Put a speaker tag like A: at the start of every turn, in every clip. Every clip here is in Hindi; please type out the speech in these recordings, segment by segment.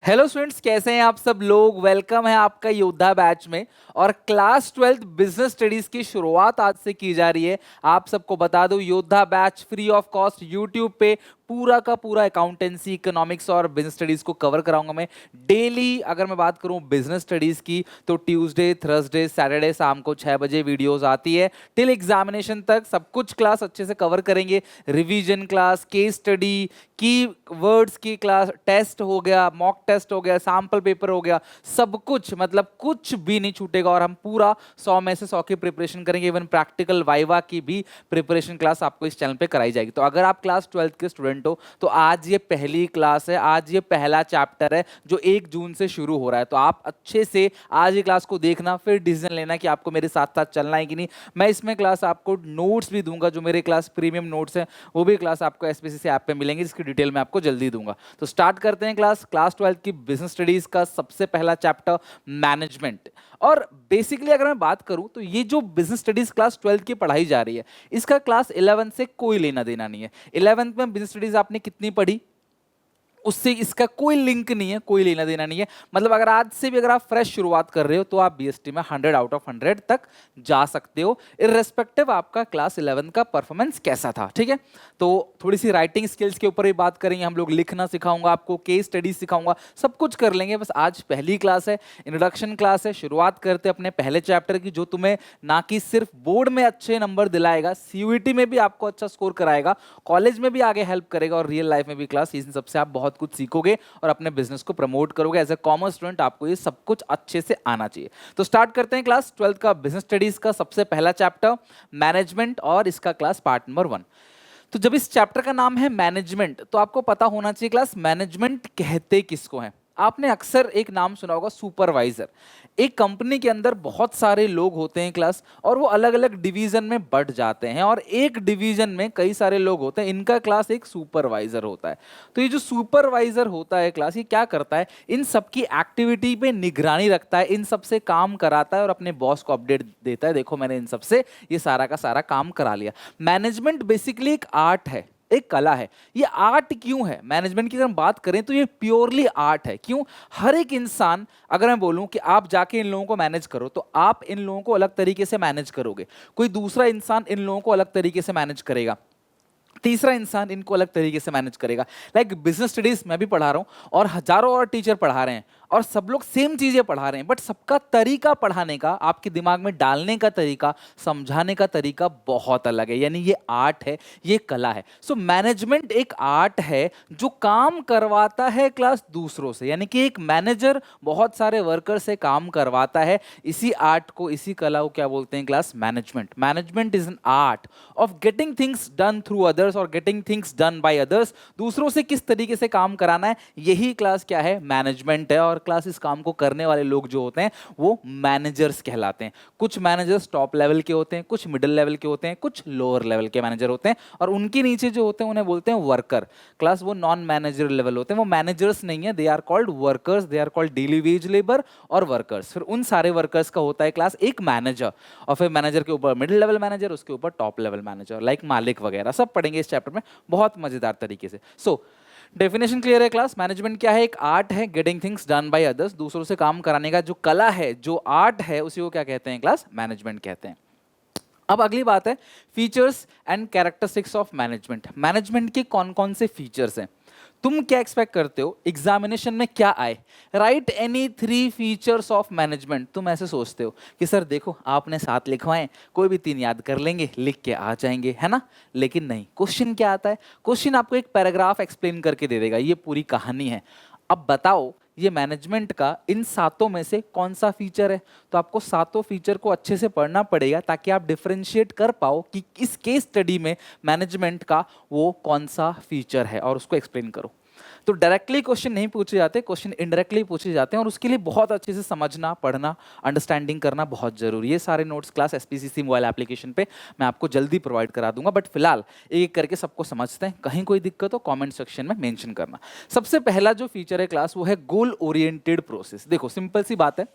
A: हेलो स्टूडेंट्स, कैसे हैं आप सब लोग। वेलकम है आपका योद्धा बैच में। और क्लास 12 बिजनेस स्टडीज की शुरुआत आज से की जा रही है। आप सबको बता दूं, योद्धा batch free of cost YouTube पे पूरा का पूरा अकाउंटेंसी, इकोनॉमिक्स और बिजनेस स्टडीज को कवर कराऊंगा मैं डेली। अगर मैं बात करूं बिजनेस स्टडीज की तो ट्यूसडे, थर्सडे, सैटरडे शाम को 6 बजे वीडियोस आती है। टिल एग्जामिनेशन तक सब कुछ क्लास अच्छे से कवर करेंगे। रिवीजन क्लास, केस स्टडी, की वर्ड्स की क्लास, टेस्ट हो गया, मॉक टेस्ट हो गया, सैंपल पेपर हो गया, सब कुछ, मतलब कुछ भी नहीं छूटेगा। और हम पूरा 100 में से 100 की प्रिपरेशन करेंगे। इवन प्रैक्टिकल वाइवा की भी प्रिपरेशन क्लास आपको इस चैनल पे कराई जाएगी। तो अगर आप क्लास 12 के स्टूडेंट हो तो आज ये पहली क्लास है, आज ये पहला चैप्टर है जो 1 जून से शुरू हो रहा है। तो आप अच्छे से आज ये क्लास को देखना, फिर डिसीजन लेना कि आपको मेरे साथ साथ चलना है कि नहीं। मैं इसमें क्लास आपको नोट्स भी दूंगा, जो मेरे क्लास प्रीमियम नोट्स हैं वो भी क्लास आपको एसपीसीसी ऐप पे मिलेंगे, जिसकी डिटेल मैं आपको जल्दी दूंगा। तो स्टार्ट करते हैं क्लास 12 की बिजनेस स्टडीज का सबसे पहला चैप्टर मैनेजमेंट। और बेसिकली अगर मैं बात करूं तो ये जो बिजनेस स्टडीज क्लास 12 की पढ़ाई जा रही है, इसका क्लास 11 से कोई लेना देना नहीं है। 11th में बिजनेस स्टडीज आपने कितनी पढ़ी, उससे इसका कोई लिंक नहीं है, कोई लेना देना नहीं है। मतलब अगर आज से भी अगर आप फ्रेश शुरुआत कर रहे हो तो आप बीएसटी में 100 आउट ऑफ 100 तक जा सकते हो, इररेस्पेक्टिव आपका क्लास 11 का परफॉर्मेंस कैसा था। ठीक है, तो थोड़ी सी राइटिंग स्किल्स के ऊपर भी बात करेंगे हम लोग, लिखना सिखाऊंगा आपको, केस स्टडीज सिखाऊंगा, सब कुछ कर लेंगे। बस आज पहली क्लास है, इंट्रोडक्शन क्लास है। शुरुआत करते हैं अपने पहले चैप्टर की, जो तुम्हें ना कि सिर्फ बोर्ड में अच्छे नंबर दिलाएगा, सीयूईटी में भी आपको अच्छा स्कोर कराएगा, कॉलेज में भी आगे हेल्प करेगा, और रियल लाइफ में भी क्लास, इन सबसे आप बहुत कुछ सीखोगे और अपने बिजनेस को प्रमोट करोगे। एज ए कॉमर्स स्टूडेंट आपको ये सब कुछ अच्छे से आना चाहिए। तो स्टार्ट करते हैं क्लास 12 का बिजनेस स्टडीज का सबसे पहला चैप्टर मैनेजमेंट, और इसका क्लास पार्ट नंबर 1। तो जब इस चैप्टर का नाम है मैनेजमेंट, तो आपको पता होना चाहिए क्लास मैनेजमेंट कहते किसको है। आपने अक्सर एक नाम सुना होगा, सुपरवाइजर। एक कंपनी के अंदर बहुत सारे लोग होते हैं क्लास, और वो अलग अलग डिवीजन में बट जाते हैं, और एक डिवीजन में कई सारे लोग होते हैं, इनका क्लास एक सुपरवाइजर होता है। तो ये जो सुपरवाइजर होता है क्लास, ये क्या करता है, इन सबकी एक्टिविटी पे निगरानी रखता है, इन सबसे काम कराता है और अपने बॉस को अपडेट देता है, देखो मैंने इन सबसे ये सारा का सारा काम करा लिया। मैनेजमेंट बेसिकली एक आर्ट है, एक कला है। ये आर्ट क्यों है, मैनेजमेंट की अगर हम बात करें तो ये प्योरली आर्ट है। क्यों? हर एक इंसान, अगर मैं बोलूं कि आप जाके इन लोगों को मैनेज करो, तो आप इन लोगों को अलग तरीके से मैनेज करोगे, कोई दूसरा इंसान इन लोगों को अलग तरीके से मैनेज करेगा, तीसरा इंसान इनको अलग तरीके से मैनेज करेगा। लाइक बिजनेस स्टडीज मैं भी पढ़ा रहा हूं और हजारों और टीचर पढ़ा रहे हैं, और सब लोग सेम चीजें पढ़ा रहे हैं, बट सबका तरीका पढ़ाने का, आपके दिमाग में डालने का तरीका, समझाने का तरीका बहुत अलग है। यानी ये आर्ट है, ये कला है। सो मैनेजमेंट एक आर्ट है जो काम करवाता है क्लास दूसरों से, यानी कि एक मैनेजर बहुत सारे वर्कर से काम करवाता है। इसी आर्ट को, इसी कला को क्या बोलते हैं class? Management. Management is an art of getting things done through others और getting things done by others. दूसरों से किस तरीके से काम कराना है, यही क्लास क्या है? मैनेजमेंट है। और क्लास इस काम को करने वाले लोग जो होते हैं वो मैनेजर्स कहलाते हैं। कुछ मैनेजर्स टॉप लेवल के होते हैं, कुछ मिडिल लेवल के होते हैं, कुछ लोअर लेवल के मैनेजर होते हैं, और उनके नीचे जो होते हैं उन्हें बोलते हैं वर्कर। क्लास वो नॉन मैनेजर लेवल होते हैं, वो मैनेजर्स नहीं है, they are called workers, they are called daily wage labour और वर्कर्स। फिर उन सारे वर्कर्स का होता है क्लास एक मैनेजर, और फिर मैनेजर के ऊपर मिडिल लेवल मैनेजर, उसके ऊपर टॉप लेवल मैनेजर, लाइक मालिक वगैरह, सब पढ़ेंगे इस चैप्टर में बहुत मजेदार तरीके से। सो डेफिनेशन क्लियर है क्लास? मैनेजमेंट क्या है? एक आर्ट है, getting things done by others, दूसरों से काम कराने का जो कला है, जो आर्ट है, उसी को क्या कहते हैं क्लास? मैनेजमेंट कहते हैं। अब अगली बात है features and characteristics of management. Management के कौन कौन से फीचर्स हैं? तुम क्या एक्सपेक्ट करते हो एग्जामिनेशन में क्या आए? Right any 3 features of management. तुम ऐसे सोचते हो कि सर देखो आपने 7 लिखवाए, कोई भी 3 याद कर लेंगे, लिख के आ जाएंगे, है ना? लेकिन नहीं, क्वेश्चन क्या आता है? क्वेश्चन आपको एक पैराग्राफ एक्सप्लेन करके दे देगा, ये पूरी कहानी है। अब बताओ ये मैनेजमेंट का इन 7 में से कौन सा फीचर है? तो आपको 7 फीचर को अच्छे से पढ़ना पड़ेगा, ताकि आप डिफरेंशिएट कर पाओ कि इस केस स्टडी में मैनेजमेंट का वो कौन सा फीचर है, और उसको एक्सप्लेन करो। तो डायरेक्टली क्वेश्चन नहीं पूछे जाते, क्वेश्चन इनडायरेक्टली पूछे जाते हैं, और उसके लिए बहुत अच्छे से समझना, पढ़ना, अंडरस्टैंडिंग करना बहुत जरूरी है। सारे notes class SPCC mobile application पे मैं आपको जल्दी प्रोवाइड करा दूंगा, बट फिलहाल एक एक करके सबको समझते हैं। कहीं कोई दिक्कत हो कमेंट सेक्शन में मेंशन करना। सबसे पहला जो फीचर है क्लास वो है गोल ओरिएंटेड प्रोसेस। देखो सिंपल सी बात है,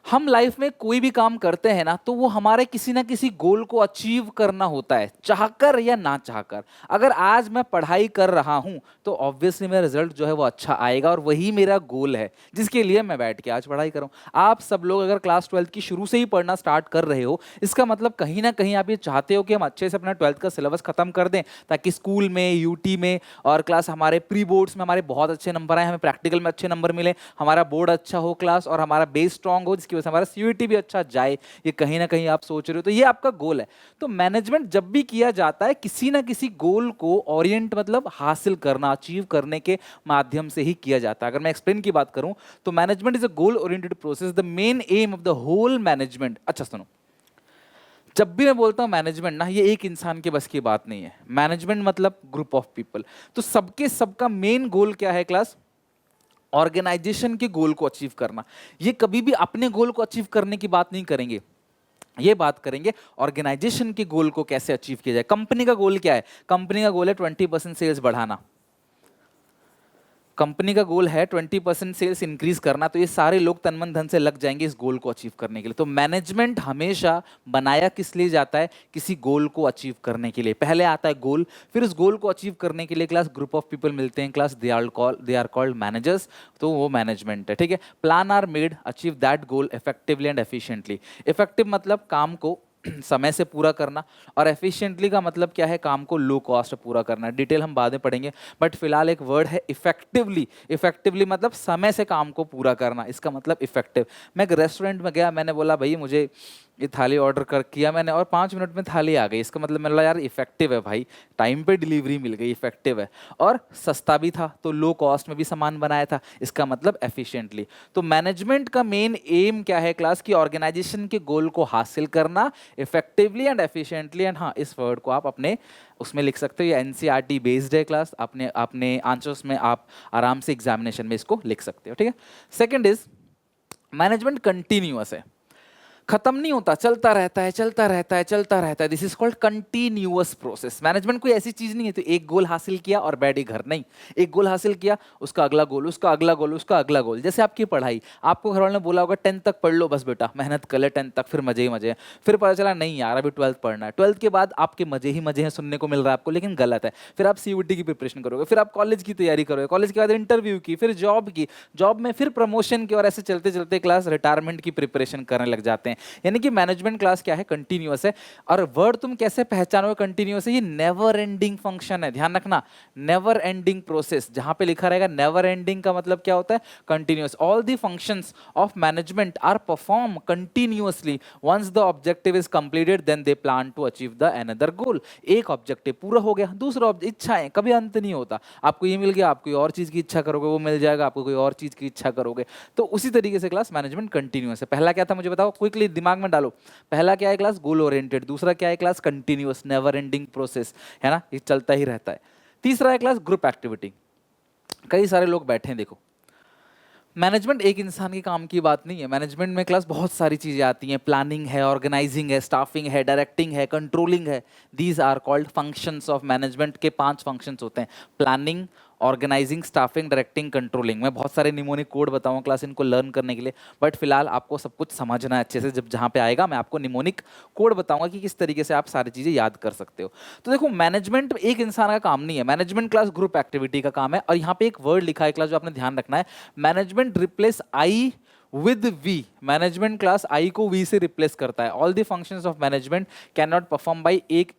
A: हम लाइफ में कोई भी काम करते हैं ना, तो वो हमारे किसी ना किसी गोल को अचीव करना होता है, चाहकर या ना चाहकर। अगर आज मैं पढ़ाई कर रहा हूं तो ऑब्वियसली मेरा रिजल्ट जो है वो अच्छा आएगा, और वही मेरा गोल है जिसके लिए मैं बैठ के आज पढ़ाई कर रहा हूं। आप सब लोग अगर क्लास 12th की शुरू से ही पढ़ना स्टार्ट कर रहे हो, इसका मतलब कहीं ना कहीं आप ये चाहते हो कि हम अच्छे से अपना 12th का सिलेबस खत्म कर दें, ताकि स्कूल में, यूटी में और क्लास हमारे प्री बोर्ड्स में हमारे बहुत अच्छे नंबर आए, हमें प्रैक्टिकल में अच्छे नंबर मिले, हमारा बोर्ड अच्छा हो क्लास, और हमारा बेस स्ट्रांग हो, जिसकी वजह से हमारा सीयूईटी भी अच्छा जाए। ये कहीं ना कहीं आप सोच रहे हो, तो ये आपका गोल है। तो मैनेजमेंट जब भी किया जाता है, किसी ना किसी गोल को ओरिएंट मतलब हासिल करना, अचीव करने के माध्यम से ही किया जाता है। अगर मैं एक्सप्लेन की बात करूं तो management is a goal oriented process, the main aim of the whole management. अच्छा सुनो, जब भी मैं बोलता हूं मैनेजमेंट ना, ये एक इंसान के बस की बात नहीं है। मैनेजमेंट मतलब ग्रुप ऑफ पीपल। तो सबके सबका मेन गोल क्या है क्लास? ऑर्गेनाइजेशन के गोल को अचीव करना। ये कभी भी अपने गोल को अचीव करने की बात नहीं करेंगे, ये बात करेंगे ऑर्गेनाइजेशन के गोल को कैसे अचीव किया जाए। कंपनी का गोल क्या है? कंपनी का गोल है 20% सेल्स बढ़ाना। कंपनी का गोल है 20% सेल्स इंक्रीज करना। तो ये सारे लोग तन मन धन से लग जाएंगे इस गोल को अचीव करने के लिए। तो मैनेजमेंट हमेशा बनाया किस लिए जाता है? किसी गोल को अचीव करने के लिए। पहले आता है गोल, फिर उस गोल को अचीव करने के लिए क्लास ग्रुप ऑफ पीपल मिलते हैं class, they are called managers. तो वो मैनेजमेंट है, ठीक है। Plan are made achieve that goal effectively and efficiently. Effective मतलब काम को समय से पूरा करना, और एफिशिएंटली का मतलब क्या है? काम को लो कॉस्ट पूरा करना। डिटेल हम बाद में पढ़ेंगे, बट फिलहाल एक वर्ड है इफेक्टिवली। इफेक्टिवली मतलब समय से काम को पूरा करना, इसका मतलब इफेक्टिव। मैं एक रेस्टोरेंट में गया, मैंने बोला भाई मुझे ये थाली ऑर्डर कर किया मैंने, और 5 मिनट में थाली आ गई। इसका मतलब मैंने बोला यार इफेक्टिव है भाई, टाइम पे डिलीवरी मिल गई, इफेक्टिव है। और सस्ता भी था, तो लो कॉस्ट में भी सामान बनाया था, इसका मतलब एफिशिएंटली। तो मैनेजमेंट का मेन एम क्या है क्लास? की ऑर्गेनाइजेशन के गोल को हासिल करना इफेक्टिवली एंड एफिशिएंटली। एंड हाँ, इस वर्ड को आप अपने उसमें लिख सकते हो, ये एनसीईआरटी बेस्ड है क्लास, अपने अपने आंसर्स में आप आराम से एग्जामिनेशन में इसको लिख सकते हो, ठीक है। सेकेंड इज मैनेजमेंट कंटिन्यूअस है, खत्म नहीं होता, चलता रहता है, चलता रहता है, चलता रहता है। This is called continuous process. Management कोई ऐसी चीज नहीं है तो एक गोल हासिल किया और बैठ गए घर, नहीं। एक गोल हासिल किया, उसका अगला गोल, उसका अगला गोल, उसका अगला गोल। जैसे आपकी पढ़ाई, आपको घर वालों ने बोला होगा 10th तक पढ़ लो बस बेटा, मेहनत कर ले 10th तक, फिर मजे ही मजे हैं। फिर पता चला नहीं यार अभी 12th पढ़ना है। 12th के बाद आपके मजे ही मजे हैं सुनने को मिल रहा है आपको, लेकिन गलत है। फिर आप सीयूटी की प्रिपरेशन करोगे, फिर आप कॉलेज की तैयारी करोगे, कॉलेज के बाद इंटरव्यू की, फिर जॉब की, जॉब में फिर प्रमोशन की, और ऐसे चलते चलते क्लास रिटायरमेंट की प्रिपरेशन करने लग जाते हैं। यानी कि मैनेजमेंट क्लास क्या है? कंटिन्यूअस है। और वर्ड तुम कैसे पहचानोगे कंटिन्यूअस है? ये नेवर एंडिंग फंक्शन है, ध्यान रखना, नेवर एंडिंग प्रोसेस। जहां पे लिखा रहेगा नेवर एंडिंग का मतलब क्या होता है? Continuous. All the functions of management are perform continuously. Once the objective is completed then they plan to achieve the another goal. एक ऑब्जेक्टिव पूरा हो गया, दूसरा इच्छाएं, कभी अंत नहीं होता। आपको ये मिल गया, आप कोई और चीज की इच्छा करोगे वो मिल जाएगा, आपको कोई और चीज की इच्छा करोगे। तो उसी तरीके से क्लास मैनेजमेंट कंटिन्यूअस है। पहला क्या था मुझे बताओ, क्विकली दिमाग में डालो। पहला क्या है क्लास? Goal oriented. दूसरा क्या है class? Continuous, never ending process, है ना, ये चलता ही रहता है। तीसरा है क्लास ग्रुप एक्टिविटी। कई सारे लोग बैठे हैं, देखो मैनेजमेंट एक इंसान के काम की बात नहीं है। मैनेजमेंट में क्लास बहुत सारी चीजें आती हैं, प्लानिंग है, ऑर्गेनाइजिंग है, स्टाफिंग है, डायरेक्टिंग है, कंट्रोलिंग है। These are called functions of management. के 5 फंक्शंस होते हैं: planning, organising, staffing, directing, controlling. मैं बहुत सारे निमोनिक कोड बताऊंगा क्लास इनको लर्न करने के लिए, बट फिलहाल आपको सब कुछ समझना है अच्छे से। जब जहाँ पे आएगा मैं आपको निमोनिक कोड बताऊंगा कि किस तरीके से आप सारी चीजें याद कर सकते हो। तो देखो मैनेजमेंट एक इंसान का काम नहीं है, मैनेजमेंट क्लास ग्रुप एक्टिविटी का काम है। और यहाँ पे एक वर्ड लिखा है क्लास जो आपने ध्यान रखना है, management replace I with we. Management class I को वी से रिप्लेस करता है। All the functions of management can not perform by एक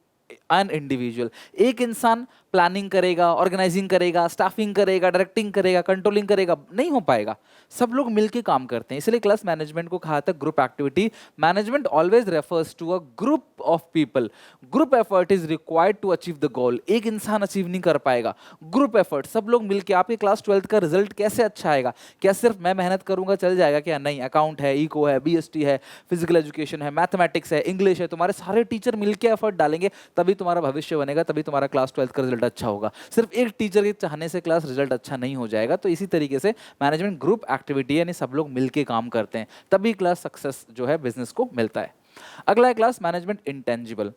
A: अन इंडिविजुअल। एक इंसान प्लानिंग करेगा, ऑर्गेनाइजिंग करेगा, स्टाफिंग करेगा, डायरेक्टिंग करेगा, कंट्रोलिंग करेगा, नहीं हो पाएगा। सब लोग मिलके काम करते हैं, इसलिए क्लास मैनेजमेंट को कहा था group activity. Management always refers to a group of people. Group effort is required to achieve the goal. एक इंसान अचीव नहीं कर पाएगा, ग्रुप एफर्ट, सब लोग मिलके। आपके क्लास 12th का रिजल्ट कैसे अच्छा आएगा? क्या सिर्फ मैं मेहनत करूंगा चल जाएगा क्या? नहीं, अकाउंट है, इको है, बीएसटी है, फिजिकल एजुकेशन है, मैथमेटिक्स है, इंग्लिश है, तुम्हारे सारे टीचर मिलके एफर्ट डालेंगे, तभी तुम्हारा भविष्य बनेगा, तभी तुम्हारा क्लास 12th का रिजल्ट अच्छा होगा। सिर्फ एक टीचर के चाहने से क्लास रिजल्ट अच्छा नहीं हो जाएगा। तो इसी तरीके से मैनेजमेंट ग्रुप एक्टिविटी, यानी सब लोग मिलके काम करते हैं, तभी क्लास सक्सेस जो है बिजनेस को मिलता है। अगला है क्लास मैनेजमेंट इंटेंजिबल।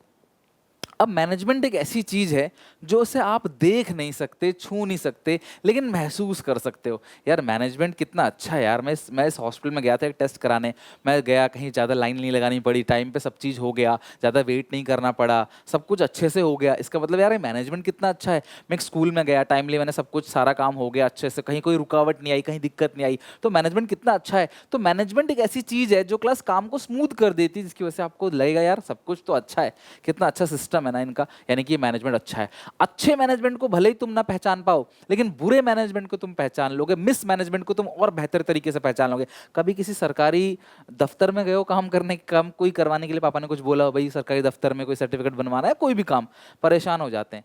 A: अब मैनेजमेंट एक ऐसी चीज है जो उसे आप देख नहीं सकते, छू नहीं सकते, लेकिन महसूस कर सकते हो। यार मैनेजमेंट कितना अच्छा है यार। मैं इस हॉस्पिटल में गया था एक टेस्ट कराने। मैं गया, कहीं ज़्यादा लाइन नहीं लगानी पड़ी, टाइम पे सब चीज़ हो गया, ज़्यादा वेट नहीं करना पड़ा, सब कुछ अच्छे से हो गया। इसका मतलब यार मैनेजमेंट कितना अच्छा है। मैं एक स्कूल में गया, टाइमली मैंने सब कुछ, सारा काम हो गया अच्छे से, कहीं कोई रुकावट नहीं आई, कहीं दिक्कत नहीं आई, तो मैनेजमेंट कितना अच्छा है। तो मैनेजमेंट एक ऐसी चीज़ है जो क्लास काम को स्मूथ कर देती है, जिसकी वजह से आपको लगेगा यार सब कुछ तो अच्छा है, कितना अच्छा सिस्टम है ना इनका, यानी कि मैनेजमेंट अच्छा है। अच्छे मैनेजमेंट को भले ही तुम ना पहचान पाओ, लेकिन बुरे मैनेजमेंट को तुम पहचान लोगे, मिस मैनेजमेंट को तुम और बेहतर तरीके से पहचान लोगे। कभी किसी सरकारी दफ्तर में गए हो काम करने, काम कोई करवाने के लिए, पापा ने कुछ बोला हो भाई सरकारी दफ्तर में कोई सर्टिफिकेट बनवाना है, कोई भी काम, परेशान हो जाते हैं,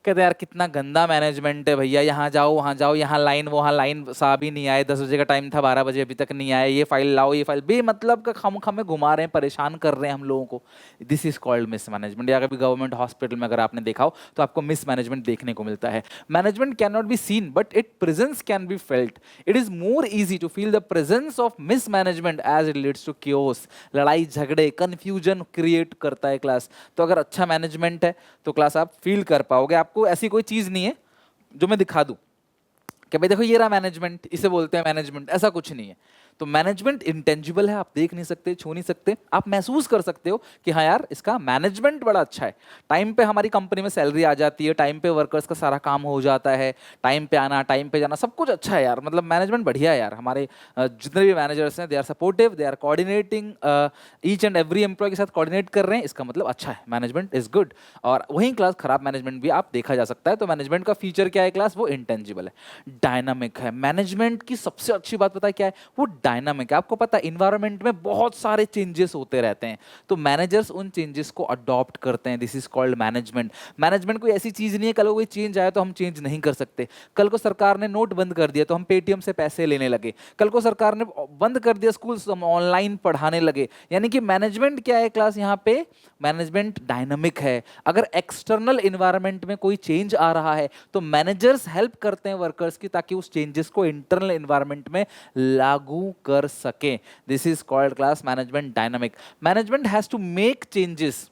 A: कहते यार कितना गंदा मैनेजमेंट है भैया, यहाँ जाओ वहाँ जाओ, यहाँ लाइन वहाँ लाइन, साहब ही नहीं आए, 10 बजे का टाइम था 12 बजे अभी तक नहीं आए, ये फाइल लाओ, ये फाइल, बेमतलब का खम खमे घुमा रहे हैं, परेशान कर रहे हैं हम लोगों को। This is called miss management. या कभी गवर्नमेंट हॉस्पिटल में अगर आपने देखा हो तो आपको मिस मैनेजमेंट देखने को मिलता है। Management can not be seen but it presence can be felt. It is more easy to feel the presence of mismanagement as it leads to chaos. लड़ाई झगड़े कंफ्यूजन क्रिएट करता है क्लास। तो अगर अच्छा मैनेजमेंट है तो क्लास आप फील कर पाओगे। आपको ऐसी कोई चीज नहीं है जो मैं दिखा दूं कि भाई देखो ये रहा मैनेजमेंट, इसे बोलते हैं मैनेजमेंट, ऐसा कुछ नहीं है। तो मैनेजमेंट इंटेंजिबल है, आप देख नहीं सकते, छू नहीं सकते, आप महसूस कर सकते हो कि हाँ यार इसका मैनेजमेंट बड़ा अच्छा है। टाइम पे हमारी कंपनी में सैलरी आ जाती है, टाइम पे वर्कर्स का सारा काम हो जाता है, टाइम पे आना, टाइम पे जाना, सब कुछ अच्छा है यार। मतलब मैनेजमेंट बढ़िया है यार। हमारे जितने भी मैनेजर्स हैं they are supportive, they are coordinating, each and every employee के साथ कोऑर्डिनेट कर रहे हैं, इसका मतलब अच्छा है, मैनेजमेंट इज गुड। और वहीं क्लास खराब मैनेजमेंट भी आप देखा जा सकता है। तो मैनेजमेंट का फीचर क्या है क्लास, वो इंटेंजिबल है, डायनामिक है। मैनेजमेंट की सबसे अच्छी बात पता है क्या है, वो डायनामिक है। आपको पता है इन्वायरमेंट में बहुत सारे चेंजेस होते रहते हैं, तो मैनेजर्स उन चेंजेस को अडॉप्ट करते हैं। This is called management. Management कोई ऐसी चीज नहीं है कल को कोई चेंज आया तो हम चेंज नहीं कर सकते। कल को सरकार ने नोट बंद कर दिया तो हम पेटीएम से पैसे लेने लगे, कल को सरकार ने बंद कर दिया स्कूल, हम ऑनलाइन पढ़ाने लगे। यानी कि मैनेजमेंट क्या है क्लास, यहाँ पे मैनेजमेंट डायनामिक है। अगर एक्सटर्नल इन्वायरमेंट में कोई चेंज आ रहा है तो मैनेजर्स हेल्प करते हैं वर्कर्स की, ताकि उस चेंजेस को इंटरनल इन्वायरमेंट में लागू कर सके। This is called class management dynamic. Management has to make changes,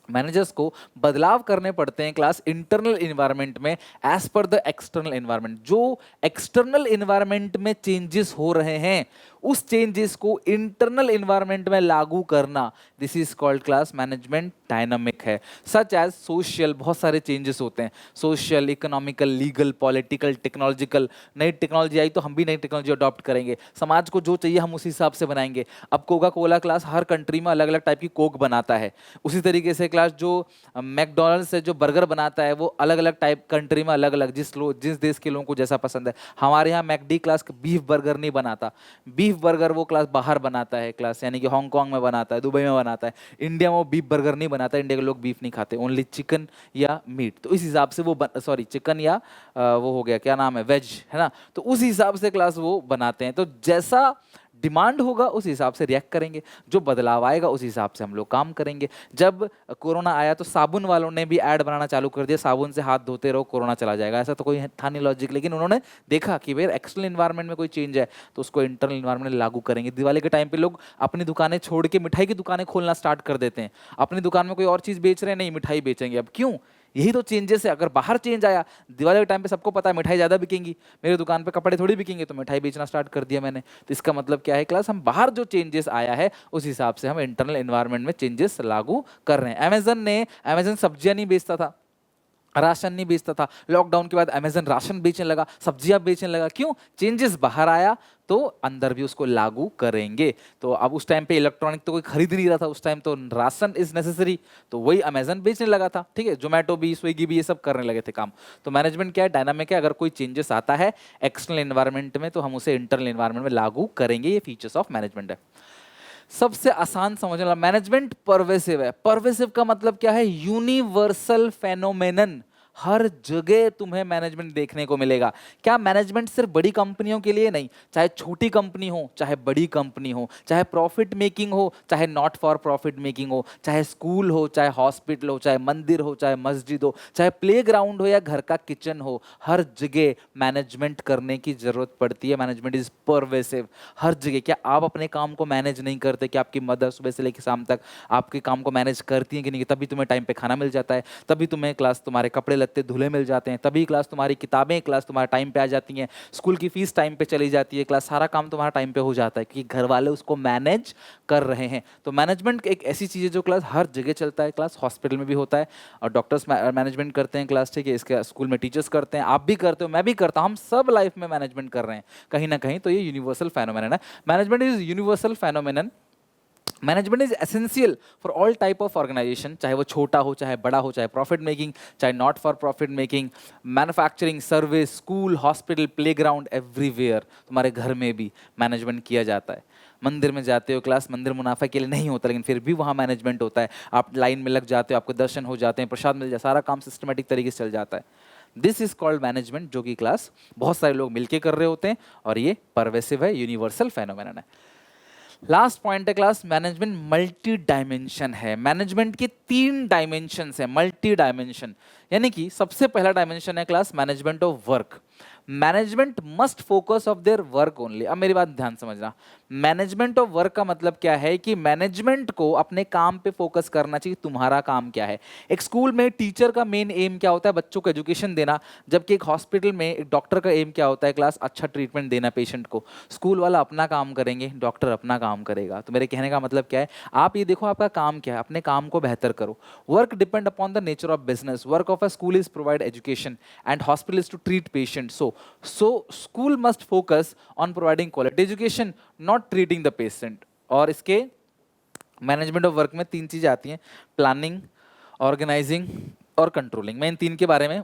A: managers को बदलाव करने पड़ते हैं क्लास इंटरनल इन्वायरमेंट में as per the external environment. जो एक्सटर्नल इन्वायरमेंट में चेंजेस हो रहे हैं उस चेंजेस को इंटरनल इन्वायरमेंट में लागू करना, this is called class management dynamic है। सच एज सोशल, बहुत सारे चेंजेस होते हैं, social, economical, legal, political, technological. नई टेक्नोलॉजी आई तो हम भी नई टेक्नोलॉजी अडॉप्ट करेंगे, समाज को जो चाहिए हम उसी हिसाब से बनाएंगे। अब कोका कोला क्लास हर कंट्री में अलग अलग टाइप की कोक बनाता है, उसी तरीके से क्लास जो मैकडोनल्ड्स है जो बर्गर बनाता है वो अलग अलग टाइप कंट्री में अलग अलग, जिस देश के लोगों को जैसा पसंद है। हमारे यहाँ मैकडी क्लास बीफ बर्गर नहीं बनाता, बीफ बर्गर वो क्लास बाहर बनाता है क्लास, यानी कि हांगकांग में बनाता है, दुबई में बनाता है। इंडिया में वो बीफ बर्गर नहीं बनाता, इंडिया के लोग बीफ नहीं खाते, ओनली चिकन या मीट। तो इस हिसाब से वो सॉरी चिकन या वो हो गया क्या नाम है, वेज है ना, तो उस हिसाब से क्लास वो बनाते हैं। तो जैसा डिमांड होगा उस हिसाब से रिएक्ट करेंगे, जो बदलाव आएगा उस हिसाब से हम लोग काम करेंगे। जब कोरोना आया तो साबुन वालों ने भी ऐड बनाना चालू कर दिया, साबुन से हाथ धोते रहो कोरोना चला जाएगा, ऐसा तो कोई था नहीं लॉजिक, लेकिन उन्होंने देखा कि भाई एक्सटर्नल इन्वायरमेंट में कोई चेंज है तो उसको इंटरनल इन्वायरमेंट में लागू करेंगे। दिवाली के टाइम पे लोग अपनी दुकानें छोड़ के मिठाई की दुकानें खोलना स्टार्ट कर देते हैं, अपनी दुकान में कोई और चीज़ बेच रहे हैं, नहीं मिठाई बेचेंगे। अब क्यों, यही तो चेंजेस है। अगर बाहर चेंज आया, दिवाली के टाइम पे सबको पता है मिठाई ज़्यादा बिकेंगी, मेरी दुकान पे कपड़े थोड़ी बिकेंगे, तो मिठाई बेचना स्टार्ट कर दिया मैंने। तो इसका मतलब क्या है क्लास, हम बाहर जो चेंजेस आया है उस हिसाब से हम इंटरनल एनवायरनमेंट में चेंजेस लागू कर रहे हैं। अमेजन सब्जियां नहीं बेचता था, राशन नहीं बेचता था, लॉकडाउन के बाद अमेजन राशन बेचने लगा, सब्जियां बेचने लगा। क्यों, चेंजेस बाहर आया तो अंदर भी उसको लागू करेंगे। तो अब उस टाइम पे इलेक्ट्रॉनिक तो कोई खरीद नहीं रहा था, उस टाइम तो राशन इज नेसेसरी, तो वही अमेजन बेचने लगा था। ठीक है, जोमेटो भी, स्विगी भी, ये सब करने लगे थे काम। तो मैनेजमेंट क्या है, डायनामिक है। अगर कोई चेंजेस आता है एक्सटर्नल एनवायरनमेंट में तो हम उसे इंटरनल एनवायरनमेंट में लागू करेंगे। ये फीचर्स ऑफ मैनेजमेंट है। सबसे आसान समझने वाला, मैनेजमेंट परवेसिव है। परवेसिव का मतलब क्या है, यूनिवर्सल फेनोमेनन, हर जगह तुम्हें मैनेजमेंट देखने को मिलेगा। क्या मैनेजमेंट सिर्फ बड़ी कंपनियों के लिए नहीं, चाहे छोटी कंपनी हो चाहे बड़ी कंपनी हो, चाहे प्रॉफिट मेकिंग हो चाहे नॉट फॉर प्रॉफिट मेकिंग हो, चाहे स्कूल हो चाहे हॉस्पिटल हो, चाहे मंदिर हो चाहे मस्जिद हो, चाहे प्लेग्राउंड हो या घर का किचन हो, हर जगह मैनेजमेंट करने की जरूरत पड़ती है। मैनेजमेंट इज परवेसिव हर जगह। क्या आप अपने काम को मैनेज नहीं करते? क्या आपकी मदर सुबह से लेकर शाम तक आपके काम को मैनेज करती है कि नहीं? तभी तुम्हें टाइम पे खाना मिल जाता है, तभी तुम्हें क्लास तुम्हारे कपड़े लत्ते धुले मिल जाते हैं, तभी क्लास तुम्हारी किताबें क्लास तुम्हारा टाइम पे आ जाती हैं, स्कूल की फीस टाइम पे चली जाती है, क्लास सारा काम तुम्हारा टाइम पे हो जाता है क्योंकि घर वाले उसको मैनेज कर रहे हैं। तो मैनेजमेंट एक ऐसी चीज़ है जो क्लास हर जगह चलता है। क्लास हॉस्पिटल में भी होता है और डॉक्टर्स मैनेजमेंट करते हैं क्लास, ठीक है, इसके स्कूल में टीचर्स करते हैं, आप भी करते हो, मैं भी करता हूँ, हम सब लाइफ में मैनेजमेंट कर रहे हैं कहीं ना कहीं। तो ये यूनिवर्सल फेनोमेनन है। Management is universal phenomenon. Management is essential for all type of organisation, चाहे वो छोटा हो चाहे बड़ा हो, चाहे प्रॉफिट मेकिंग चाहे not for profit making, manufacturing, service, school, hospital, playground, everywhere. तुम्हारे घर में भी मैनेजमेंट किया जाता है। मंदिर में जाते हो क्लास, मंदिर मुनाफा के लिए नहीं होता लेकिन फिर भी वहाँ मैनेजमेंट होता है। आप लाइन में लग जाते हो, आपको दर्शन हो जाते हैं, प्रसाद मिल जाता है, सारा काम सिस्टमेटिक तरीके से चल जाता है। दिस इज कॉल्ड मैनेजमेंट, जो कि क्लास बहुत सारे लोग मिलकर कर रहे होते हैं और ये परवेसिव है, यूनिवर्सल फेनोमेनन है। लास्ट पॉइंट है क्लास, मैनेजमेंट मल्टी डायमेंशन है। मैनेजमेंट के 3 डायमेंशन है, मल्टी डायमेंशन। यानी कि सबसे पहला डायमेंशन है class management of work. Management must focus of their work only. अब मेरी बात ध्यान समझना, मैनेजमेंट ऑफ वर्क का मतलब क्या है कि मैनेजमेंट को अपने काम पे फोकस करना चाहिए। तुम्हारा काम क्या है? एक स्कूल में टीचर का मेन एम क्या होता है? बच्चों को एजुकेशन देना। जबकि एक हॉस्पिटल में एक डॉक्टर का एम क्या होता है क्लास? अच्छा ट्रीटमेंट देना पेशेंट को। स्कूल वाला अपना काम करेंगे, डॉक्टर अपना काम करेगा। तो मेरे कहने का मतलब क्या है, आप ये देखो आपका काम क्या है, अपने काम को बेहतर करो। Work depend upon the nature of business. Work of a school is provide education and hospital is to treat patient. So school must focus on providing quality education, not treating the patient। और इसके मैनेजमेंट ऑफ वर्क में 3 चीजें आती हैं, प्लानिंग, ऑर्गेनाइजिंग और कंट्रोलिंग। मैं इन 3 के बारे में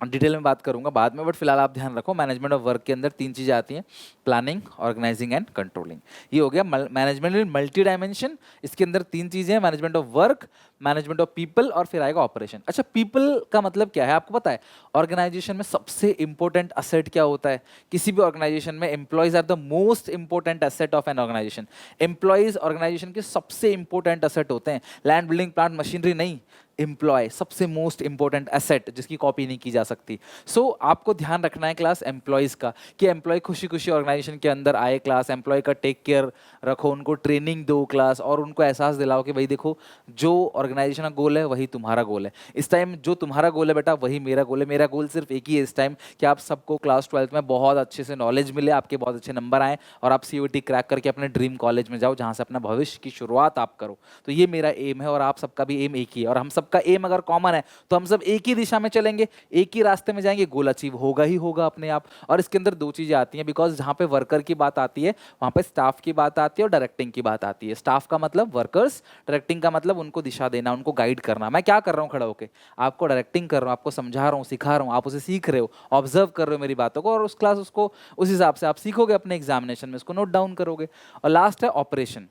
A: डिटेल में बात करूंगा बाद में, बट फिलहाल आप ध्यान रखो मैनेजमेंट ऑफ वर्क के अंदर 3 चीजें आती हैं, प्लानिंग, ऑर्गेनाइजिंग एंड कंट्रोलिंग। ये हो गया मैनेजमेंट इन मल्टी डायमेंशन। इसके अंदर 3 चीजें हैं, management of work, management of people और फिर आएगा ऑपरेशन। अच्छा, पीपल का मतलब क्या है आपको पता है? ऑर्गेनाइजेशन में सबसे इंपॉर्टेंट असेट क्या होता है? किसी भी ऑर्गेनाइजेशन में employees are the most important asset of an organisation. Employees organisation के सबसे इंपॉर्टेंट असेट होते हैं। लैंड, बिल्डिंग, प्लांट, मशीनरी नहीं, एम्प्लॉय सबसे मोस्ट इंपॉर्टेंट एसेट जिसकी कॉपी नहीं की जा सकती। सो आपको ध्यान रखना है क्लास एम्प्लॉयज का, कि एम्प्लॉय खुशी खुशी ऑर्गेनाइजेशन के अंदर आए क्लास। एम्प्लॉय का टेक केयर रखो, उनको ट्रेनिंग दो क्लास, और उनको एहसास दिलाओ कि भाई देखो, जो ऑर्गेनाइजेशन का गोल है वही तुम्हारा गोल है। इस टाइम जो तुम्हारा गोल है बेटा वही मेरा गोल है। मेरा गोल सिर्फ एक ही है इस टाइम, कि आप सबको क्लास 12th में बहुत अच्छे से नॉलेज मिले, आपके बहुत अच्छे नंबर आए और आप सीयूईटी क्रैक करके अपने ड्रीम कॉलेज में जाओ जहाँ से अपना भविष्य की शुरुआत आप करो। तो ये मेरा एम है और आप सबका भी एम एक ही है, और हम सबका एम अगर कॉमन है तो हम सब एक ही दिशा में चलेंगे, एक ही रास्ते में जाएंगे, गोल अचीव होगा ही होगा अपने आप। और इसके अंदर 2 चीजें आती हैं, बिकॉज जहां पे वर्कर की बात आती है वहां पे स्टाफ की बात आती है और डायरेक्टिंग की बात आती है। स्टाफ का मतलब वर्कर्स, डायरेक्टिंग का मतलब उनको दिशा देना, उनको गाइड करना। मैं क्या कर रहा हूं खड़ा होकर? आपको डायरेक्टिंग कर रहा हूं, आपको समझा रहा हूं, सिखा रहा हूं, आप उसे सीख रहे हो, ऑब्जर्व कर रहे हो मेरी बातों को, और उस क्लास उसको उस हिसाब से आप सीखोगे, अपने एग्जामिनेशन में उसको नोट डाउन करोगे। और लास्ट है ऑपरेशन।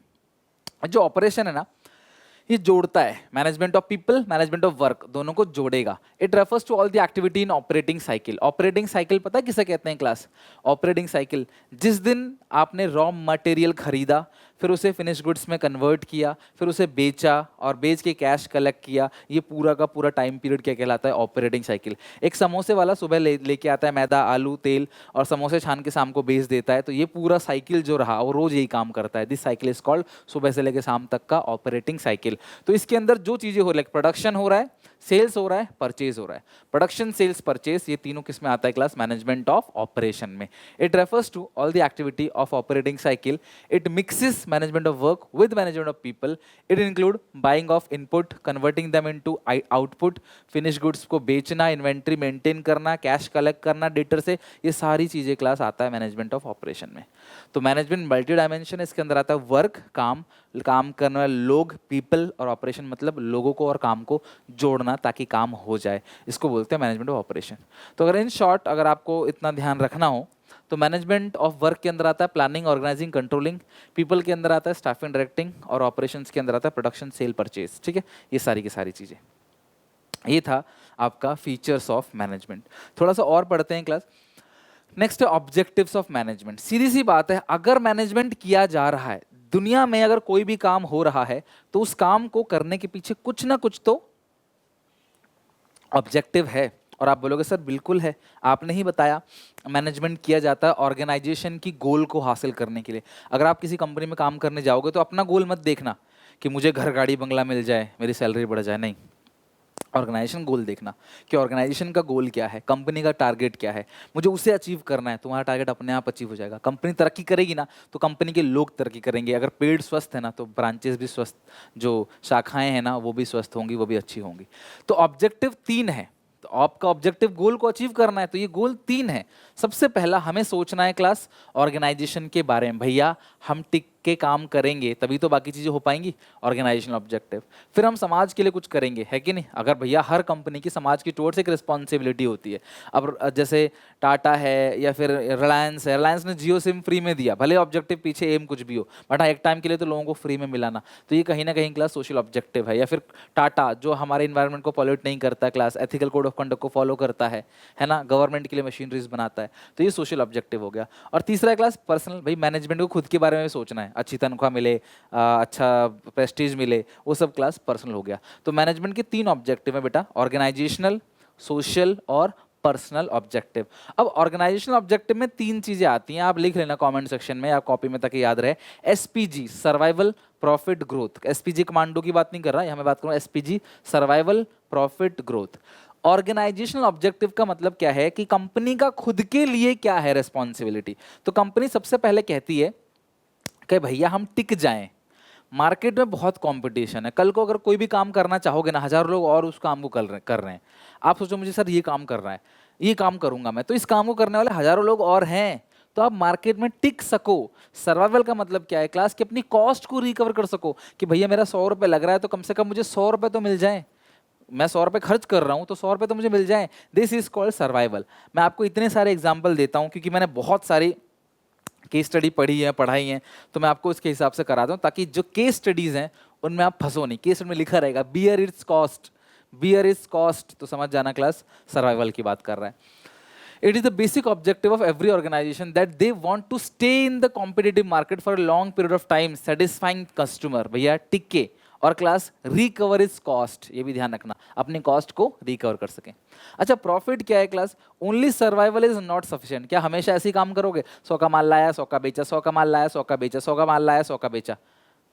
A: जो ऑपरेशन है ना, ये जोड़ता है management of people, management of work, दोनों को जोड़ेगा। It refers to all the activity in operating cycle. Operating cycle पता है किसे कहते हैं क्लास? ऑपरेटिंग साइकिल, जिस दिन आपने रॉ मटेरियल खरीदा, फिर उसे फिनिश गुड्स में कन्वर्ट किया, फिर उसे बेचा और बेच के कैश कलेक्ट किया, ये पूरा का पूरा टाइम पीरियड क्या कहलाता है? Operating cycle. एक समोसे वाला सुबह लेके आता है मैदा, आलू, तेल और समोसे छान के शाम को बेच देता है, तो ये पूरा साइकिल जो रहा वो रोज यही काम करता है। दिस साइकिल इज कॉल्ड, सुबह से लेकर शाम तक का ऑपरेटिंग साइकिल। तो इसके अंदर जो चीजें हो रही है, प्रोडक्शन हो रहा है, सेल्स हो रहा है, परचेज हो रहा है। प्रोडक्शन, सेल्स, परचेज, ये तीनों किस में आता है क्लास? मैनेजमेंट ऑफ ऑपरेशन में। It refers to all the activity of operating cycle. It mixes management of work with management of people. It include buying of input, converting them into output, finished goods को बेचना, इन्वेंट्री मेंटेन करना, कैश कलेक्ट करना डेटर से, ये सारी चीजें क्लास आता है मैनेजमेंट ऑफ ऑपरेशन में। तो मैनेजमेंट मल्टी डायमेंशन, इसके अंदर आता है वर्क, काम, काम करने वाले लोग, पीपल, और ऑपरेशन मतलब लोगों को और काम को जोड़ना ताकि काम हो जाए, इसको बोलते हैं मैनेजमेंट ऑफ ऑपरेशन। तो अगर इन शॉर्ट अगर आपको इतना ध्यान रखना हो, तो मैनेजमेंट ऑफ वर्क के अंदर आता है प्लानिंग, ऑर्गेनाइजिंग, कंट्रोलिंग, पीपल के अंदर आता है स्टाफिंग, डायरेक्टिंग, और ऑपरेशंस के अंदर आता है प्रोडक्शन, सेल, परचेज। ठीक है, ये सारी की सारी चीजें। ये था आपका फीचर्स ऑफ मैनेजमेंट। थोड़ा सा और पढ़ते हैं क्लास। नेक्स्ट है ऑब्जेक्टिव्स ऑफ मैनेजमेंट। सीधी सी बात है, अगर मैनेजमेंट किया जा रहा है, दुनिया में अगर कोई भी काम हो रहा है, तो उस काम को करने के पीछे कुछ ना कुछ तो ऑब्जेक्टिव है। और आप बोलोगे सर बिल्कुल है, आपने ही बताया मैनेजमेंट किया जाता है ऑर्गेनाइजेशन की गोल को हासिल करने के लिए। अगर आप किसी कंपनी में काम करने जाओगे तो अपना गोल मत देखना कि मुझे घर गाड़ी बंगला मिल जाए, मेरी सैलरी बढ़ जाए, नहीं। ऑर्गेनाइजेशन गोल देखना कि ऑर्गेनाइजेशन का गोल क्या है, कंपनी का टारगेट क्या है, मुझे उसे अचीव करना है। तुम्हारा टारगेट अपने आप अचीव हो जाएगा। कंपनी तरक्की करेगी ना तो कंपनी के लोग तरक्की करेंगे। अगर पेड़ स्वस्थ है ना तो ब्रांचेस भी स्वस्थ, जो शाखाएं हैं ना वो भी स्वस्थ होंगी, वो भी अच्छी होंगी। तो ऑब्जेक्टिव 3 है। तो आपका ऑब्जेक्टिव गोल को अचीव करना है, तो ये गोल 3 है। सबसे पहला हमें सोचना है क्लास ऑर्गेनाइजेशन के बारे में। भैया हम टिक के काम करेंगे तभी तो बाकी चीज़ें हो पाएंगी, ऑर्गेनाइजेशनल ऑब्जेक्टिव। फिर हम समाज के लिए कुछ करेंगे, है कि नहीं। अगर भैया हर कंपनी की समाज की टुवर्ड्स एक रिस्पॉन्सिबिलिटी होती है। अब जैसे टाटा है या फिर रिलायंस है, रिलायंस ने जियो सिम फ्री में दिया, भले ऑब्जेक्टिव पीछे एम कुछ भी हो, बट हाँ एक टाइम के लिए तो लोगों को फ्री में मिलाना, तो ये कहीं ना कहीं क्लास सोशल ऑब्जेक्टिव है। या फिर टाटा जो हमारे इन्वायरमेंट को पॉल्यूट नहीं करता, class ethical code of conduct को फॉलो करता है ना, गवर्नमेंट के लिए मशीनरीज बनाता है, तो ये सोशल ऑब्जेक्टिव हो गया। और तीसरा क्लास पर्सनल, भाई मैनेजमेंट को खुद के बारे में सोचना है, अच्छी तनख्वाह मिले, अच्छा प्रेस्टीज मिले, वो सब क्लास पर्सनल हो गया। तो मैनेजमेंट के 3 ऑब्जेक्टिव है बेटा, ऑर्गेनाइजेशनल, सोशल और पर्सनल ऑब्जेक्टिव। अब ऑर्गेनाइजेशनल ऑब्जेक्टिव में 3 चीजें आती हैं, आप लिख लेना कमेंट सेक्शन में या कॉपी में ताकि याद रहे। SPG survival profit growth, SPG commando की बात नहीं कर रहा, यहाँ मैं बात करूँ SPG survival profit growth. Organisational objective का मतलब क्या है कि कंपनी का खुद के लिए क्या है रेस्पॉन्सिबिलिटी। तो कंपनी सबसे पहले कहती है कि भैया हम टिक जाएं, मार्केट में बहुत कंपटीशन है। कल को अगर कोई भी काम करना चाहोगे ना, हजारों लोग और उस काम को कर रहे हैं, आप सोचो मुझे सर ये काम करना है, ये काम करूंगा मैं, तो इस काम को करने वाले हजारों लोग और हैं, तो आप मार्केट में टिक सको। सर्वाइवल का मतलब क्या है क्लास, की अपनी कॉस्ट को रिकवर कर सको कि भैया मेरा 100 रुपये लग रहा है तो कम से कम मुझे 100 रुपये तो मिल जाए, मैं 100 रुपये खर्च कर रहा हूं तो 100 रुपये तो मुझे मिल जाए। This is called survival. मैं आपको इतने सारे एग्जाम्पल देता हूं क्योंकि मैंने बहुत सारी केस स्टडी पढ़ी है, पढ़ाई है, तो मैं आपको इसके हिसाब से करा दूं ताकि जो केस स्टडीज हैं उनमें आप फंसो नहीं। केस में लिखा रहेगा bear its cost, bear is cost, तो समझ जाना क्लास सर्वाइवल की बात कर रहा है। It is the basic objective of every organization that they want to stay in the competitive market for a long period of time, satisfying customer। भैया टिके और क्लास रिकवर इज कॉस्ट, ये भी ध्यान रखना, अपनी कॉस्ट को रिकवर कर सकें। अच्छा प्रॉफिट क्या है class, only survival is not sufficient. क्या हमेशा ऐसे ही काम करोगे, 100 का माल लाया 100 का बेचा, 100 का माल लाया 100 का बेचा, 100 का माल लाया 100 का बेचा,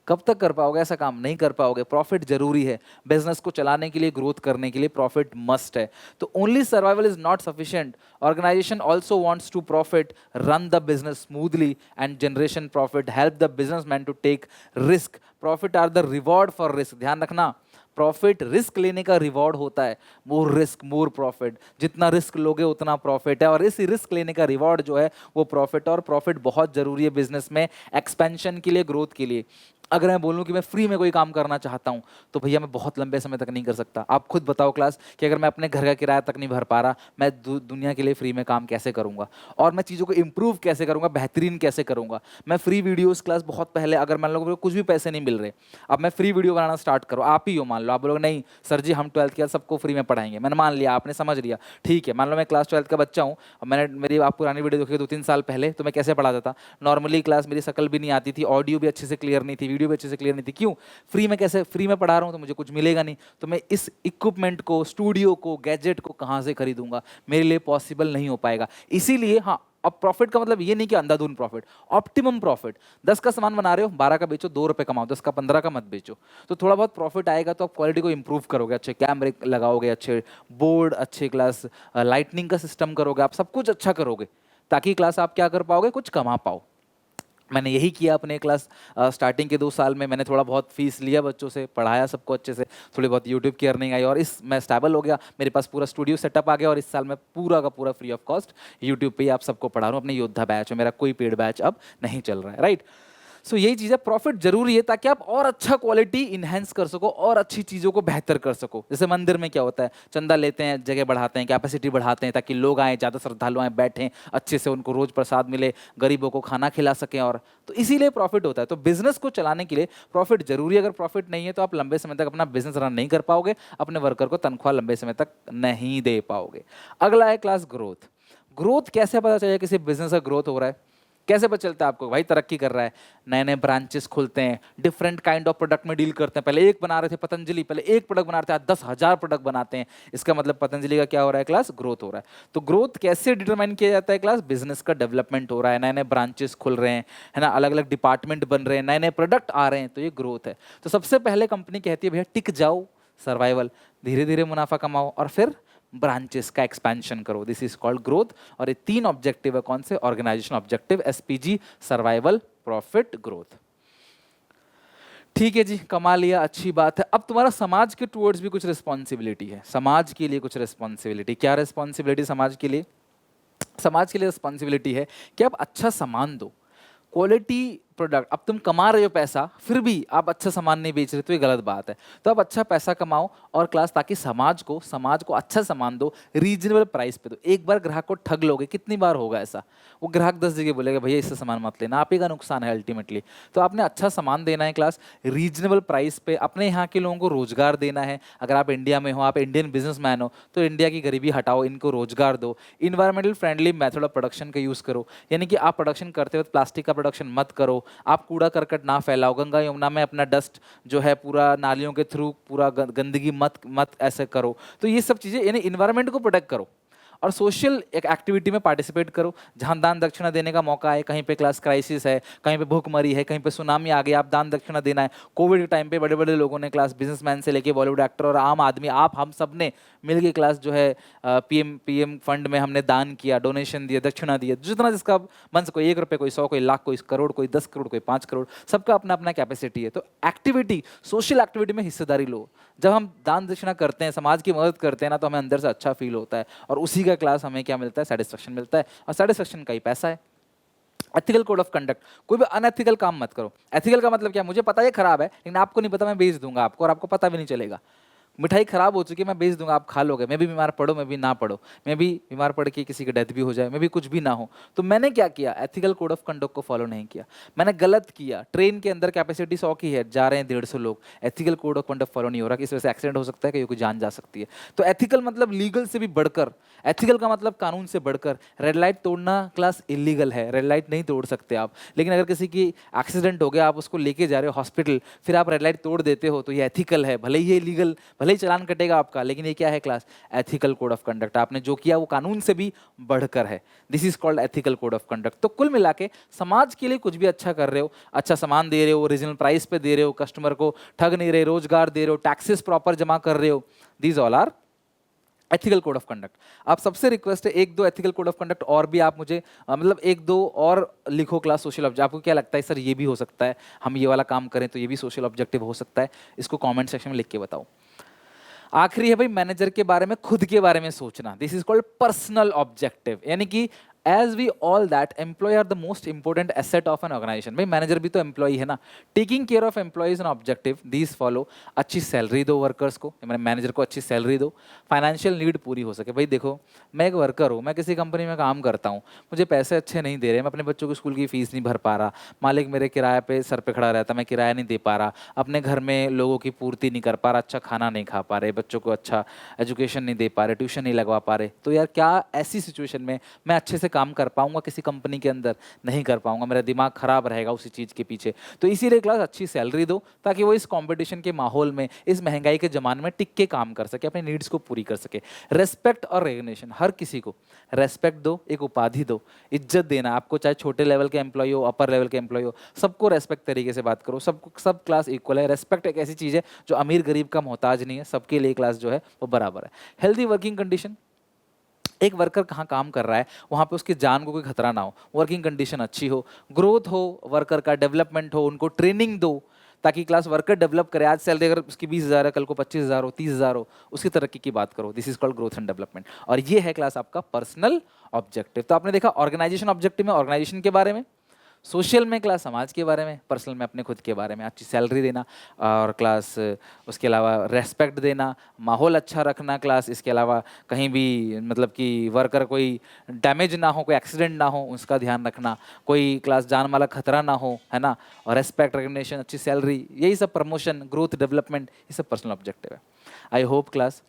A: कब तक कर पाओगे ऐसा काम, नहीं कर पाओगे। प्रॉफिट जरूरी है, बिजनेस को चलाने के लिए, ग्रोथ करने के लिए प्रॉफिट मस्ट है। तो only survival is not sufficient, organisation also wants to profit, run the business smoothly and generation profit, help the businessman to take risk. Profit are the reward for risk, ध्यान रखना, प्रॉफिट रिस्क लेने का रिवॉर्ड होता है। मोर रिस्क मोर प्रॉफिट, जितना रिस्क लोगे उतना प्रॉफिट है, और इस रिस्क लेने का रिवॉर्ड जो है वो प्रॉफिट। और प्रॉफिट बहुत जरूरी है बिजनेस में, एक्सपेंशन के लिए, ग्रोथ के लिए। अगर मैं बोलूं कि मैं फ्री में कोई काम करना चाहता हूं तो भैया मैं बहुत लंबे समय तक नहीं कर सकता। आप खुद बताओ क्लास कि अगर मैं अपने घर का किराया तक नहीं भर पा रहा, मैं दुनिया के लिए फ्री में काम कैसे करूंगा, और मैं चीज़ों को इंप्रूव कैसे करूंगा, बेहतरीन कैसे करूंगा। मैं फ्री वीडियोस क्लास बहुत पहले, अगर मान लो कुछ भी पैसे नहीं मिल रहे, अब मैं फ्री वीडियो बनाना स्टार्ट करूँ, आप ही हो मान लो, आप बोलोगे नहीं सर जी हम 12th के सबको फ्री में पढ़ाएंगे, मैंने मान लिया, आपने समझ लिया, ठीक है। मान लो मैं क्लास 12th का बच्चा हूँ, मैंने मेरी आप पुरानी वीडियो देखी 2-3 साल पहले, तो मैं कैसे पढ़ाता था, नॉर्मली क्लास मेरी शक्ल भी नहीं आती थी, ऑडियो भी अच्छे से क्लियर नहीं थी, वीडियो भी अच्छे से क्लियर नहीं थी। क्यों, फ्री में, कैसे फ्री में पढ़ा रहा हूं तो मुझे कुछ मिलेगा नहीं, तो मैं इस इक्विपमेंट को, स्टूडियो को, गैजेट को कहां से खरीदूंगा, मेरे लिए पॉसिबल नहीं हो पाएगा। इसीलिए हाँ, अब प्रॉफिट का मतलब ये नहीं कि अंधाधुन प्रॉफिट, ऑप्टिमम प्रॉफिट। 10 का सामान बना रहे हो, 12 का बेचो, 2 रुपए कमाओ, 10 का 15 का मत बेचो, तो थोड़ा बहुत प्रॉफिट आएगा। तो आप क्वालिटी को इंप्रूव करोगे, अच्छे कैमरे लगाओगे, अच्छे बोर्ड, अच्छे क्लास लाइटनिंग का सिस्टम करोगे, आप सब कुछ अच्छा करोगे, ताकि क्लास आप क्या कर पाओगे, कुछ कमा पाओ। मैंने यही किया अपने क्लास स्टार्टिंग के 2 साल में। मैंने थोड़ा बहुत फीस लिया बच्चों से, पढ़ाया सबको अच्छे से, थोड़ी बहुत यूट्यूब की अर्निंग आई, और इस मैं स्टेबल हो गया, मेरे पास पूरा स्टूडियो सेटअप आ गया, और इस साल मैं पूरा का पूरा फ्री ऑफ कॉस्ट यूट्यूब पे ही आप सबको पढ़ा रहा हूँ अपने योद्धा बैच में। मेरा कोई पेड बैच अब नहीं चल रहा है, राइट। सो यही चीज़ है, प्रॉफिट जरूरी है ताकि आप और अच्छा क्वालिटी इनहेंस कर सको और अच्छी चीज़ों को बेहतर कर सको। जैसे मंदिर में क्या होता है, चंदा लेते हैं, जगह बढ़ाते हैं, कैपेसिटी बढ़ाते हैं ताकि लोग आएँ, ज़्यादा श्रद्धालु आएँ, बैठें अच्छे से, उनको रोज प्रसाद मिले, गरीबों को खाना खिला सकें, और तो इसीलिए प्रॉफिट होता है। तो बिजनेस को चलाने के लिए प्रॉफिट जरूरी है। अगर प्रॉफिट नहीं है तो आप लंबे समय तक अपना बिजनेस रन नहीं कर पाओगे, अपने वर्कर को तनख्वाह लंबे समय तक नहीं दे पाओगे। अगला है क्लास ग्रोथ। ग्रोथ कैसे पता चलेगा किसी बिजनेस का ग्रोथ हो रहा है? कैसे पता चलता है आपको भाई तरक्की कर रहा है? नए नए ब्रांचेस खुलते हैं, डिफरेंट काइंड ऑफ प्रोडक्ट में डील करते हैं। पहले एक बना रहे थे पतंजलि, पहले एक प्रोडक्ट बना रहे थे, आज 10,000 प्रोडक्ट बनाते हैं। इसका मतलब पतंजलि का क्या हो रहा है क्लास? ग्रोथ हो रहा है। तो ग्रोथ कैसे डिटरमाइन किया जाता है क्लास? बिजनेस का डेवलपमेंट हो रहा है, नए नए ब्रांचेस खुल रहे हैं, है ना, अलग अलग डिपार्टमेंट बन रहे हैं, नए नए प्रोडक्ट आ रहे हैं, तो ये ग्रोथ है। तो सबसे पहले कंपनी कहती है भैया टिक जाओ, सर्वाइवल, धीरे धीरे मुनाफा कमाओ और फिर ब्रांचेस का एक्सपेंशन करो। This is called growth. और ये 3 ऑब्जेक्टिव है, कौन से? Organisation objective, SPG, survival, profit, growth. ठीक है जी, कमा लिया, अच्छी बात है। अब तुम्हारा समाज के टुवर्ड्स भी कुछ रिस्पॉन्सिबिलिटी है, समाज के लिए कुछ रिस्पॉन्सिबिलिटी। क्या रिस्पॉन्सिबिलिटी समाज के लिए? समाज के लिए रिस्पॉन्सिबिलिटी है कि आप अच्छा सामान दो, क्वालिटी प्रोडक्ट। अब तुम कमा रहे हो पैसा, फिर भी आप अच्छा सामान नहीं बेच रहे, तो ये गलत बात है। तो आप अच्छा पैसा कमाओ और क्लास, ताकि समाज को अच्छा सामान दो, रीजनेबल प्राइस पे दो। एक बार ग्राहक को ठग लोगे, कितनी बार होगा ऐसा? वो ग्राहक 10 जगह बोलेगा भैया इससे सामान मत लेना, आप ही का नुकसान है अल्टीमेटली। तो आपने अच्छा सामान देना है क्लास, रीजनेबल प्राइस पे, अपने यहाँ के लोगों को रोजगार देना है। अगर आप इंडिया में हो, आप इंडियन बिजनेसमैन हो, तो इंडिया की गरीबी हटाओ, इनको रोजगार दो। Environmental friendly method of production का यूज करो, यानी कि आप प्रोडक्शन करते वक्त प्लास्टिक का प्रोडक्शन मत करो, आप कूड़ा करकट ना फैलाओ, गंगा यमुना में अपना डस्ट जो है पूरा नालियों के थ्रू पूरा गंदगी मत मत ऐसे करो। तो ये सब चीज़ें, यानी इन्वायरमेंट को प्रोटेक्ट करो और सोशल एक एक्टिविटी में पार्टिसिपेट करो जहां दान दक्षिणा देने का मौका है। कहीं पे क्लास क्राइसिस है, कहीं पे भूखमरी है, कहीं पे सुनामी आ गई, आप दान दक्षिणा देना है। कोविड के टाइम पे बड़े बड़े लोगों ने क्लास, बिजनेसमैन से लेके बॉलीवुड एक्टर और आम आदमी, आप हम सब ने मिलके क्लास जो है पीएम फंड में हमने दान किया, डोनेशन दिया, दक्षिणा दिया, जितना जिसका मन से, कोई 1 रुपये, कोई 100, कोई लाख, कोई करोड़, कोई 10 करोड़, कोई 5 करोड़, सबका अपना अपना कैपेसिटी है। तो एक्टिविटी, सोशल एक्टिविटी में हिस्सेदारी लो। जब हम दान दक्षिणा करते हैं, समाज की मदद करते हैं ना, तो हमें अंदर से अच्छा फील होता है और उसी का क्लास हमें क्या मिलता है? सेटिस्फेक्शन मिलता है, और सेटिस्फेक्शन का ही पैसा है। एथिकल कोड ऑफ कंडक्ट, कोई भी अनएथिकल काम मत करो। एथिकल का मतलब क्या? मुझे पता है खराब है, लेकिन आपको नहीं पता, मैं बेच दूंगा आपको और आपको पता भी नहीं चलेगा। मिठाई खराब हो चुकी है, मैं बेच दूंगा, आप खा लोगे, मैं भी बीमार पड़ो, मैं भी ना पड़ो, मैं भी बीमार पड़ के किसी की डेथ भी हो जाए, मैं भी कुछ भी ना हो। तो मैंने क्या किया? एथिकल कोड ऑफ कंडक्ट को फॉलो नहीं किया, मैंने गलत किया। ट्रेन के अंदर कैपेसिटी 100 की है, जा रहे हैं 150 लोग, ethical code of conduct follow नहीं हो रहा, इस वजह से एक्सीडेंट हो सकता है, कहीं कोई जान जा सकती है। तो एथिकल मतलब लीगल से भी बढ़कर, एथिकल का मतलब कानून से बढ़कर। रेड लाइट तोड़ना क्लास इलीगल है, रेड लाइट नहीं तोड़ सकते आप, लेकिन अगर किसी की एक्सीडेंट हो गया, आप उसको लेके जा रहे हो हॉस्पिटल, फिर आप रेड लाइट तोड़ देते हो, तो ये एथिकल है। भले ही ये लीगल, भले ही चालान कटेगा आपका, लेकिन ये क्या है class? Ethical code of conduct. आपने जो किया वो कानून से भी बढ़कर है। This is called ethical code of conduct. तो कुल मिला के समाज के लिए कुछ भी अच्छा कर रहे हो, अच्छा सामान दे रहे हो, रीजनल प्राइस पे दे रहे हो, कस्टमर को ठग नहीं रहे, रोजगार दे रहे हो, टैक्सेस प्रॉपर जमा कर रहे हो, these all are ethical code of conduct. आप सबसे रिक्वेस्ट है 1-2 एथिकल कोड ऑफ कंडक्ट और भी आप मुझे मतलब 1-2 और लिखो क्लास। सोशल ऑब्जेक्टिव, आपको क्या लगता है सर ये भी हो सकता है, हम ये वाला काम करें तो ये भी सोशल ऑब्जेक्टिव हो सकता है? इसको कमेंट सेक्शन में लिख के बताओ। आखिरी है भाई मैनेजर के बारे में, खुद के बारे में सोचना। This is called personal objective, यानी कि as we all that employee are the most important asset of an organisation. भाई मैनेजर भी तो एम्प्लॉय है ना। Taking care of employees an objective, these follow. अच्छी सैलरी दो वर्कर्स को, मैंने मैनेजर को अच्छी सैलरी दो, फाइनेंशियल नीड पूरी हो सके। भाई देखो, मैं एक वर्कर हूँ, मैं किसी कंपनी में काम करता हूँ, मुझे पैसे अच्छे नहीं दे रहे, मैं अपने बच्चों की स्कूल की फीस नहीं भर पा रहा, मालिक मेरे किराए पे सर पे खड़ा रहता, मैं किराया नहीं दे पा रहा, अपने घर में लोगों की पूर्ति नहीं कर पा रहा, अच्छा खाना नहीं खा पा रहे, बच्चों को अच्छा एजुकेशन नहीं दे पा रहे, ट्यूशन नहीं लगवा पा रहे, तो यार क्या ऐसी सिचुएशन में मैं अच्छे से काम कर पाऊंगा किसी कंपनी के अंदर? नहीं कर पाऊंगा, मेरा दिमाग खराब रहेगा उसी चीज़ के पीछे। तो इसीलिए क्लास अच्छी सैलरी दो, ताकि वो इस कंपटीशन के माहौल में, इस महंगाई के ज़माने में टिक के काम कर सके, अपने नीड्स को पूरी कर सके। रेस्पेक्ट और रिकग्निशन, हर किसी को रेस्पेक्ट दो, एक उपाधि दो, इज्जत देना। आपको चाहे छोटे लेवल के एम्प्लॉय हो, अपर लेवल के एम्प्लॉय हो, सबको रेस्पेक्ट तरीके से बात करो, सब क्लास इक्वल है। रेस्पेक्ट एक ऐसी चीज़ है जो अमीर गरीब का मोहताज नहीं है, सबके लिए क्लास जो है वो बराबर है। हेल्दी वर्किंग कंडीशन, एक वर्कर कहाँ काम कर रहा है वहाँ पे उसकी जान को कोई खतरा ना हो, वर्किंग कंडीशन अच्छी हो, ग्रोथ हो, वर्कर का डेवलपमेंट हो, उनको ट्रेनिंग दो ताकि क्लास वर्कर डेवलप करे। आज सैलरी अगर उसकी 20,000 है, कल को 25,000 हो, 30,000 हो, उसकी तरक्की की बात करो। This is called growth and development. और ये है क्लास आपका पर्सनल ऑब्जेक्टिव। तो आपने देखा ऑर्गेनाइजेशन ऑब्जेक्टिव में ऑर्गेनाइजेशन के बारे में, सोशल में क्लास समाज के बारे में, पर्सनल में अपने खुद के बारे में, अच्छी सैलरी देना और क्लास उसके अलावा रेस्पेक्ट देना, माहौल अच्छा रखना क्लास, इसके अलावा कहीं भी मतलब कि वर्कर कोई डैमेज ना हो, कोई एक्सीडेंट ना हो उसका ध्यान रखना, कोई क्लास जान माला खतरा ना हो, है ना, और रेस्पेक्ट रिकग्निशन, अच्छी सैलरी, यही सब प्रमोशन, ग्रोथ, डेवलपमेंट, ये सब पर्सनल ऑब्जेक्टिव है। आई होप क्लास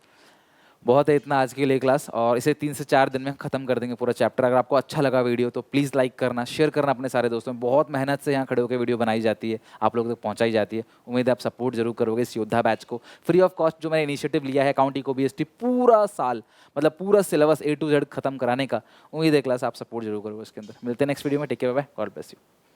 A: बहुत है इतना आज के लिए क्लास, और इसे 3 से 4 दिन में खत्म कर देंगे पूरा चैप्टर। अगर आपको अच्छा लगा वीडियो तो प्लीज़ लाइक करना, शेयर करना अपने सारे दोस्तों में। बहुत मेहनत से यहाँ खड़े होकर वीडियो बनाई जाती है, आप लोगों तक पहुँचाई जाती है। उम्मीद है आप सपोर्ट जरूर करोगे इस योद्धा बैच को। फ्री ऑफ कॉस्ट जो मैंने इनिशिएटिव लिया है अकाउंटिंग को बीएसटी पूरा साल, मतलब पूरा सिलेबस A to Z खत्म कराने का, उम्मीद है क्लास आप सपोर्ट जरूर करोगे इसके अंदर। मिलते हैं नेक्स्ट वीडियो में, take care, bye bye, God bless you.